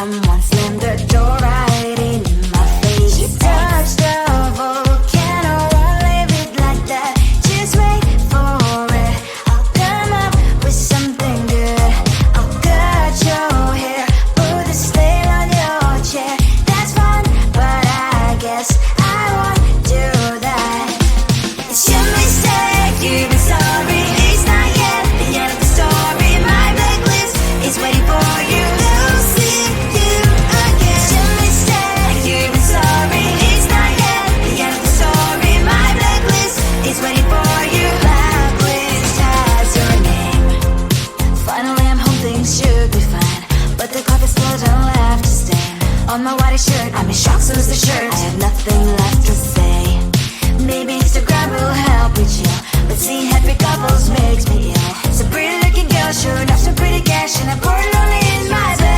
someone slammed the door right in my face. She touched the volcano, won't leave it like that. Just wait for it. I'll come up with something good. I'll cut your hair, put a stain on your chair. That's fun, but I guess I won't do that. It's your mistake, you've been sorry. It's not yet the end of the story. My blacklist is waiting for you. We'll see you again. It's your mistake, you've been sorry. It's not yet the end of the story. My blacklist is waiting for you. Blacklist has your name. Finally I'm home, things should be fine, but the carpet's spilled and left a stain on my white shirt. I'm in shock, so is the shirt. I have nothing left to say. Maybe Instagram will help me chill, but seeing happy couples makes me ill. Some pretty looking girl showing off some pretty cash, and I'm pouring lonely in my bed.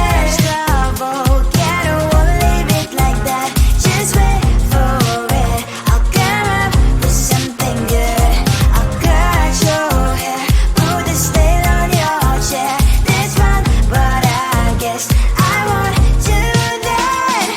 Volcano, won't leave it like that. Just wait for it. I'll come up with something good. I'll cut your hair, put the stain on your chair. That's fun, but I guess I won't do that.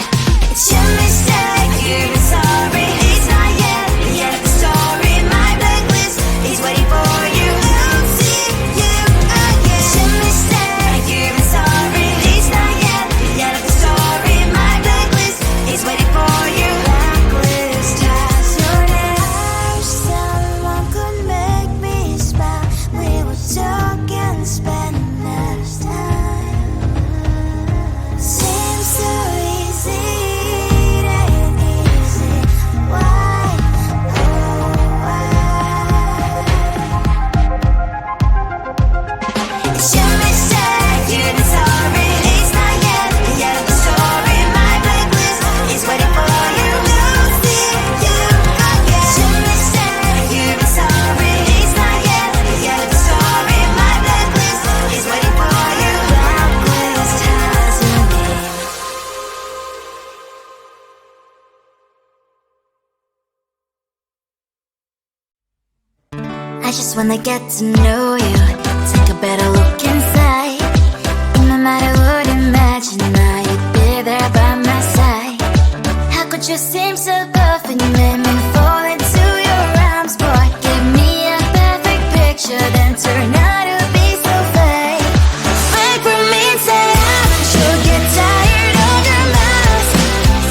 It's your mistake, you've been sorry. It's not yet the end of the story. My blacklist is waiting for you. We'll see you again. It's your mistake, you've been sorry. It's not yet the end of the story. My blacklist is waiting for you. Blacklist has your name. I wish someone could make me smile. We would talk and spend less time. Seems so easy, it ain't easy. Why, oh why? It's your mistake, you've been sorry. It's not yet the end of the story. My blacklist is waiting for you. We'll see you again. It's your mistake, you've been sorry. It's not yet the end of the story. My blacklist is waiting for you. Blacklist has your name. I just wanna get to know you, take a better look inside. No matter what, imagine now you'd be there by my side. How could you seem so good when you made me fall into your arms, boy? Give me a perfect picture, then turn out to be so fake. Fake for me, say haven't you get tired of your mask?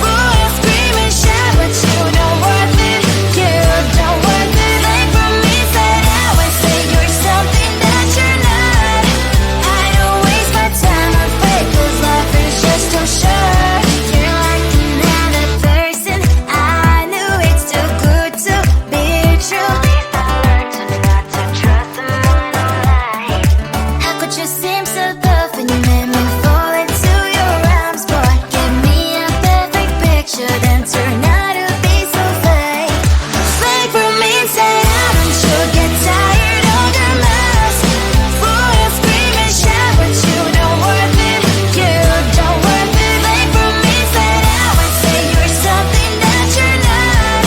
Boy, I scream and shout, but you don't worth it. You don't worth it. Fake for me, say that when say you're something that you're not. I don't waste my time on fake, 'cause life is just too short. You're like another person. I knew it's too good to be true. I learned to not to trust someone online. How could you seem so good when you made me fall into your arms, boy? Give me a perfect picture, then turn out to be so fake. Fake for me, say haven't you get tired of your mask? Boy, I scream and shout, but you don't worth it. You don't worth it. Fake for me, say that when say you're something that you're not.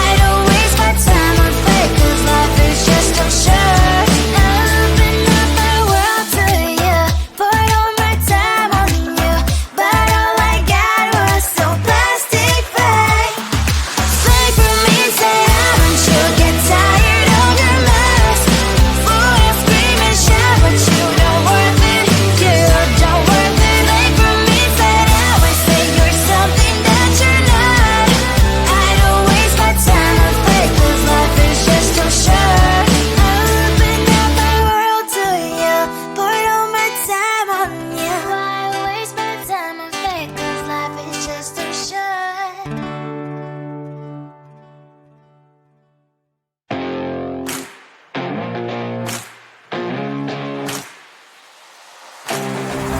I don't waste my time on fake, 'cause life is just too short. Open up my world to you, poured all my time on you, but all I got was so plastic fake. Fake for me, say haven't you get tired of your mask? Boy, I scream and shout, but you don't worth it. You don't worth it. Fake for me, say that when say you're something that you're not. I don't waste my time on fake, 'cause life is just too short. Open up my world to you, poured all my time on you. Why waste my time on fake, 'cause life is just too short.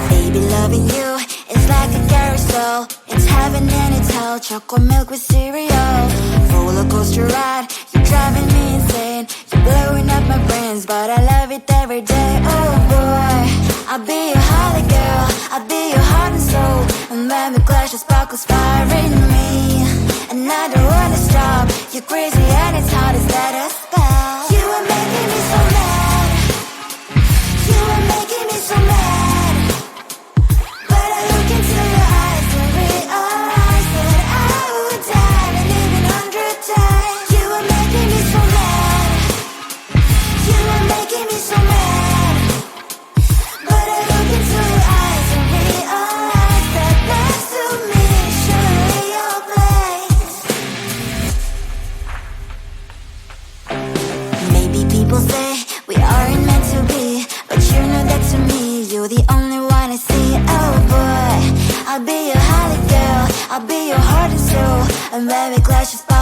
Baby, loving you is like a carousel. It's heaven and it's hell. Chocolate milk with cereal. Roller coaster ride. You're driving me insane. You're blowing up my brains, but I love it every day. Oh boy, I'll be your holly girl. I'll be your heart and soul. And when we clash, the sparkles fire in me. And I don't wanna stop. You're crazy and it's hard to set a spell. You are making me so mad. You are making me so mad. But I look into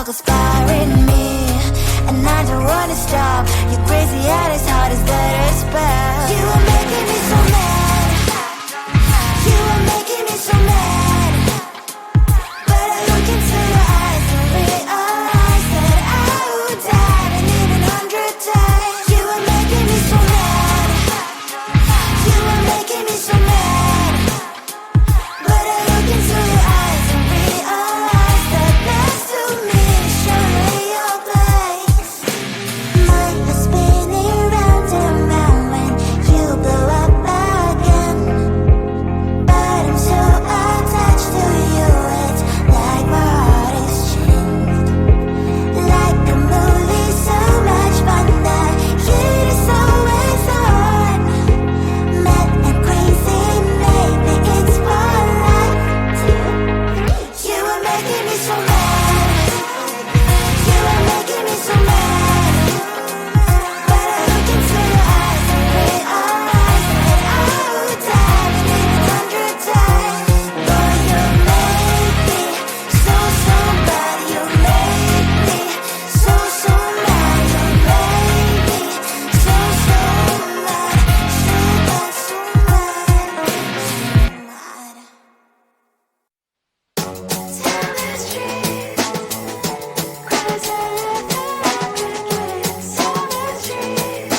goes fire in me, and I don't wanna stop. You're crazy and as hard as that spell. You are making me so mad. You are making me so mad. But I look into your eyes and realize that I would die and even 100 times. You are making me so mad. You are making me so mad. But I look into your eyes and realize that next to me is surely your place. Mind is spinning round and round when you blow up again. But I'm so attached to you, it's like my heart is chained. Like a movie, so much fun that heat is always on. Mad and crazy, maybe it's for life too. You are making me so mad. You are making me so mad. But I look into your eyes and realize that I would die and even 100 times. Boy, you make me so bad. You make me so mad. You make me so mad. So mad. Tell the street, cries I live every place. Tell the street.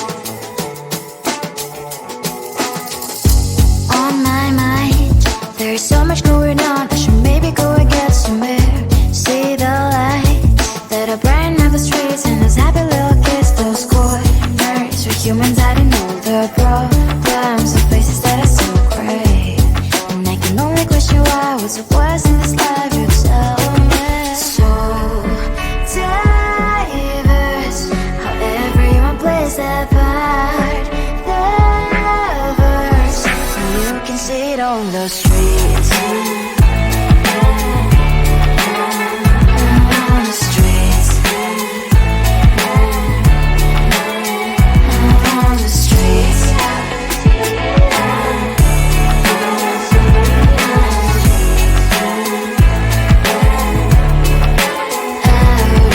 On my mind, there's so much going on. I should maybe go and get somewhere. See the lights that are brighten up the streets, and those happy little kids, those corners where humans hiding all their problems, the faces that are so great. And I can only question why. What's the worst in this life? You tell me. So diverse, how everyone plays their part. Lovers, you can see it on the streets. On the streets. On the streets. Out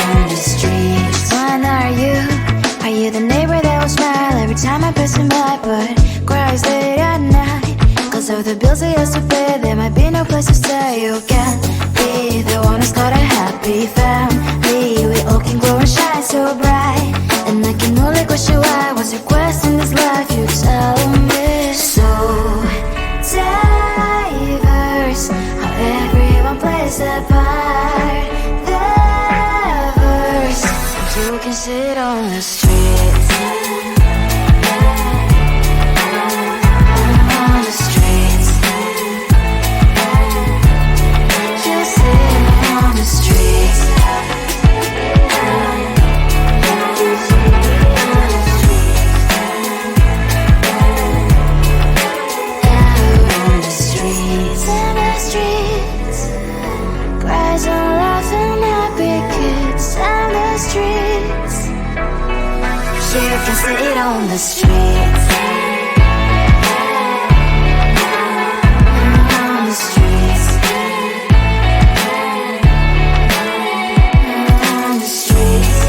on the streets. When are you? Are you the neighbor that will smile every time I pass him by, but cries late at night? Cause of the bills I used to pay, there might be no place to stay. You can be the one who's got a happy family. We all can glow and shine so bright, and I can only question why. What's your quest in this life? You tell me. So diverse, how everyone plays their part. Lovers, you can sit on the streets. On the streets. You sit on the streets. Out on the streets. In the streets. Cries and laughing happy kids. In the streets. You can sit on the streets. On the streets. On the streets.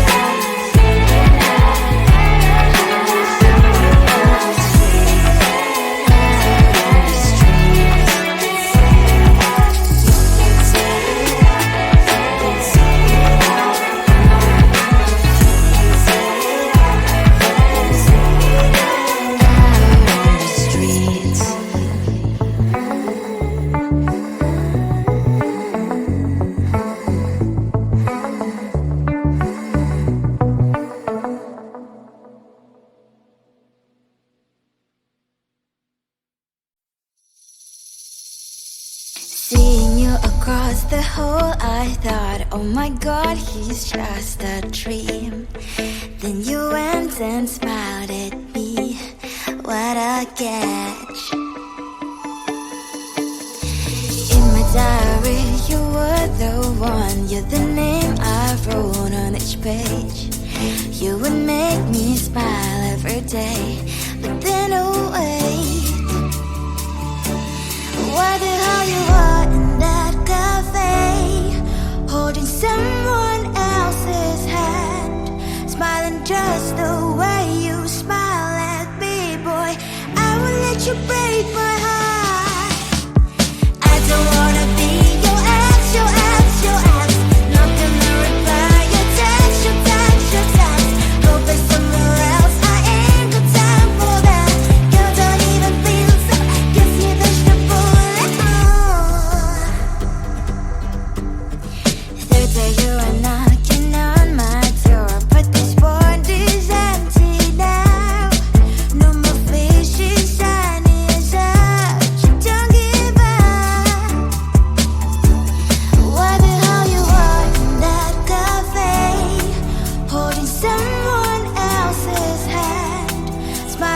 Seeing you across the hall, I thought, oh my god, he's just a dream. Then you went and smiled at me. What a catch. In my diary, you were the one. You're the name I wrote on each page. You would make me smile every day. But then, oh wait, why the hell you are in that cafe, holding someone else?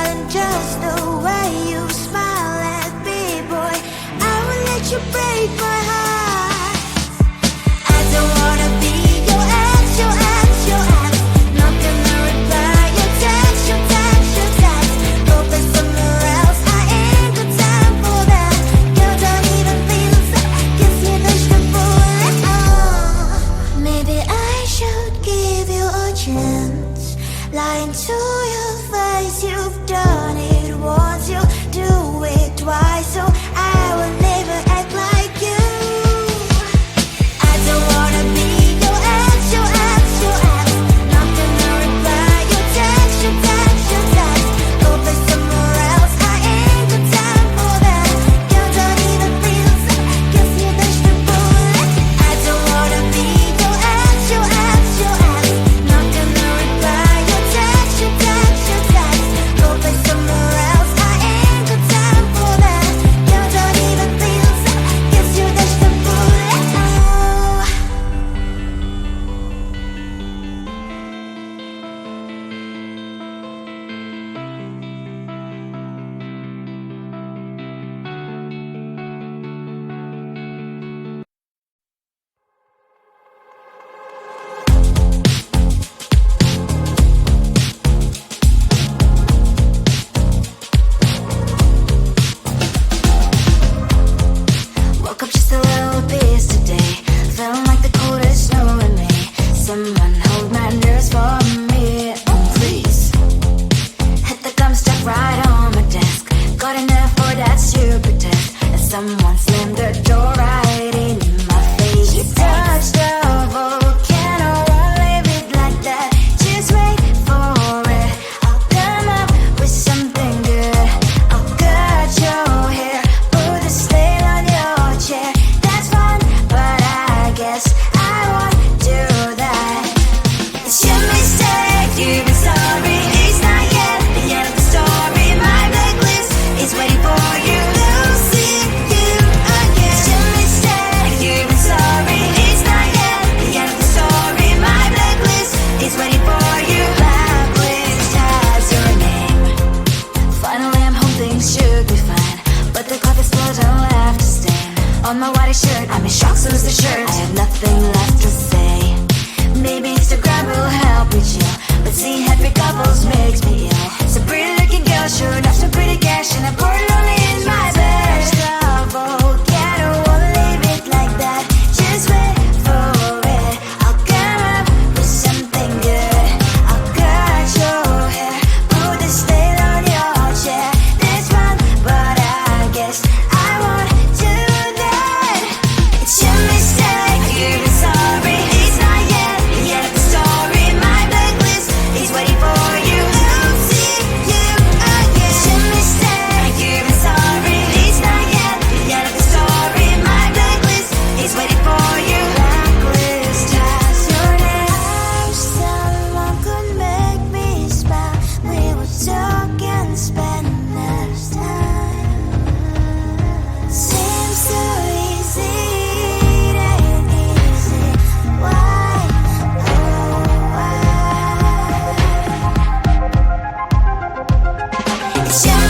than just the way you smile at me, boy. I will let you break my heart. I don't wanna be your ex, your ex, your ex. Not gonna reply your text, your text, your text. Go play somewhere else, I ain't got time for that. You don't even feel sad, guess you dodged the bullet. Maybe I should give you a chance. Lying to your face, you've done it once, you do it twice, so I will never act like you. I don't wanna be your ex, your ex, your ex. Not gonna reply your text, your text, your text. Go play somewhere else, I ain't got time for that. You don't even feel sad, guess you dodged the bullet. I don't wanna be your ex, your ex, your ex. Not gonna reply your text, your text, your text. Go play somewhere else, I ain't got time for that. You don't even feel sad, guess you dodged the bullet. Woke up just a little pissed today. Feeling like the coldest snow in me. Someone hold my nerves for me, please. Hit the gum stuck right on my desk. Got enough for that stupid test. And someone slammed the door right in my face. You touched the volcano, won't leave it like that. Just wait for it. I'll come up with something good. I'll cut your hair, put a stain on your chair. That's fun, but I guess I won't do that. It's your mistake, you've been sorry. It's not yet the end of the story. My blacklist is waiting for you. Losing you again. It's your mistake, you've been sorry. It's not yet the end of the story. My blacklist is waiting for you. Blacklist has your name. Finally, I'm home, things should be fine. But the clock is spilled and left a stain on my white shirt. I'm in shock, so is the shirt. I have nothing left to say. Maybe Instagram will help me chill, but seeing happy couples makes me ill. Some pretty looking girl showed off some pretty cash, and I poured lonely in my bed. Volcano, won't leave it like that. Just wait for it. I'll come up with something good. I'll cut your hair, put a stain on your chair. That's fun, but I guess I won't do that. It's your mistake, you've been sorry. It's not yet the end of the story. My blacklist is waiting for you. Losing you again. It's your mistake, you've been sorry. It's not yet the end of the story. My blacklist is waiting for you. Blacklist has your name. I wish someone could make me smile. We would talk and spend less time. Seems so easy, it ain't easy. Why, oh why? It's your